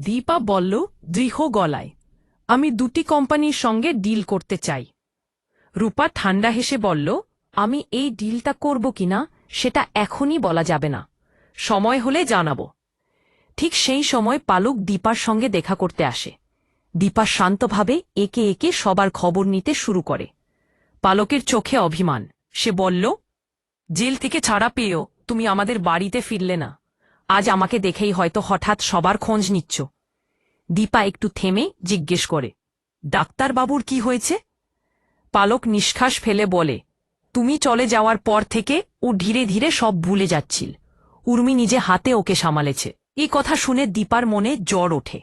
দীপা বলল দৃঢ় গলায়, আমি দুটি কোম্পানির সঙ্গে ডিল করতে চাই। রূপা ঠান্ডা হেসে বলল, আমি এই ডিলটা করব কিনা সেটা এখনই বলা যাবে না, সময় হলে জানাব। ঠিক সেই সময় পালক দীপার সঙ্গে দেখা করতে আসে। দীপা শান্তভাবে একে একে সবার খবর নিতে শুরু করে। পালকের চোখে অভিমান। সে বলল, জেল থেকে ছাড়া পেয়েও তুমি আমাদের বাড়িতে ফিরলে না। আজ আমাকে দেখেই হয়তো হঠাৎ সবার খোঁজ নিচ্ছ। দীপা একটু থেমে জিজ্ঞেস করে, ডাক্তারবাবুর কি হয়েছে? পালক নিঃশ্বাস ফেলে বলে, তুমি চলে যাওয়ার পর থেকে ও ধীরে ধীরে সব ভুলে যাচ্ছিল। উর্মি নিজে হাতে ওকে সামালেছে। এই কথা শুনে দীপার মনে জ্বর ওঠে।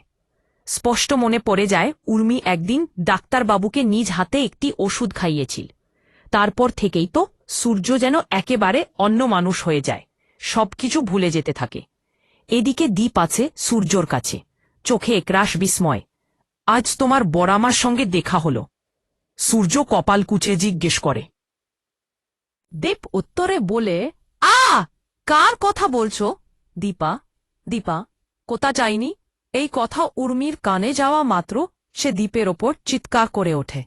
স্পষ্ট মনে পড়ে যায় উর্মি একদিন ডাক্তারবাবুকে নিজ হাতে একটি ওষুধ খাইয়েছিল। তারপর থেকেই তো সূর্য যেন একেবারে অন্য মানুষ হয়ে যায়, সবকিছু ভুলে যেতে থাকে। এদিকে দীপ আছে সূর্যর কাছে, চোখে একরাশ বিস্ময়। আজ তোমার বড়ামার সঙ্গে দেখা হল? সূর্য কপাল কুঁচে জিজ্ঞেস করে। দীপ উত্তরে বলে, কার কথা বলছো? দীপা দীপা কোথা যায়নি। এই কথা উর্মির কানে যাওয়া মাত্র সে দীপের ওপর চিৎকার করে ওঠে।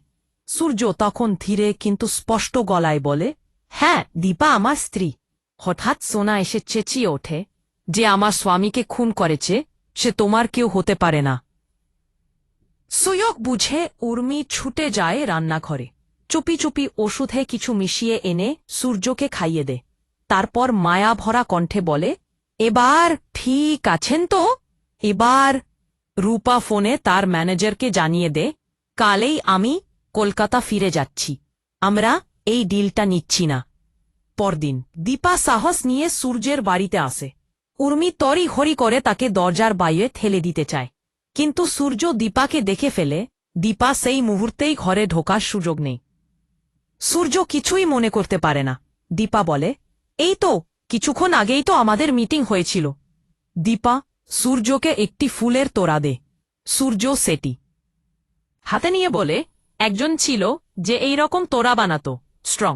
সূর্য তখন ধীরে কিন্তু স্পষ্ট গলায় বলে, হ্যাঁ, দীপা আমার স্ত্রী। হঠাৎ সোনা এসে চেঁচিয়ে ওঠে, যে আমার স্বামীকে খুন করেছে সে তোমার কেউ হতে পারে না। সুযোগ বুঝে উর্মি ছুটে যায় রান্নাঘরে। চুপি চুপি ওষুধে কিছু মিশিয়ে এনে সূর্যকে খাইয়ে দে। তারপর মায়া ভরা কণ্ঠে বলে, এবার ঠিক আছেন তো? এবার? রূপা ফোনে তার ম্যানেজারকে জানিয়ে দে, কালেই আমি কলকাতা ফিরে যাচ্ছি। আমরা এই ডিলটা নিচ্ছি না। পরদিন দীপা সাহস নিয়ে সূর্যের বাড়িতে আসে। উর্মি তরি হরি করে তাকে দরজার বাইরে ঠেলে দিতে চায়, কিন্তু সূর্য দীপাকে দেখে ফেলে। দীপা সেই মুহূর্তেই ঘরে ঢোকার সুযোগ নেই। সূর্য কিছুই মনে করতে পারে না। দীপা বলে, এই তো কিছুক্ষণ আগেই তো আমাদের মিটিং হয়েছিল। দীপা সূর্যকে একটি ফুলের তোড়া দে। সূর্য সেটি হাতে নিয়ে বলে, একজন ছিল যে এই রকম তোড়া বানাতো, স্ট্রং।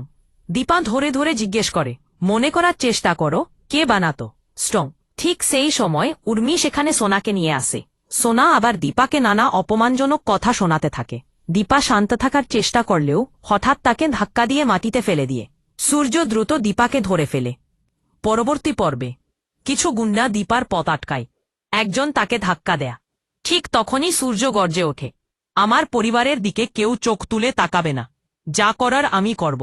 দীপা ধরে ধরে জিজ্ঞেস করে, মনে করার চেষ্টা করো, কে বানাতো স্ট্রং? ঠিক সেই সময় উর্মি সেখানে সোনাকে নিয়ে আসে। সোনা আবার দীপাকে নানা অপমানজনক কথা শোনাতে থাকে। দীপা শান্ত থাকার চেষ্টা করলেও হঠাৎ তাকে ধাক্কা দিয়ে মাটিতে ফেলে দিয়ে সূর্য দ্রুত দীপাকে ধরে ফেলে। পরবর্তী পর্বে কিছু গুন্ডা দীপার পথ আটকায়। একজন তাকে ধাক্কা দেয়া। ঠিক তখনই সূর্য গর্জে ওঠে, আমার পরিবারের দিকে কেউ চোখ তুলে তাকাবে না। যা করার আমি করব।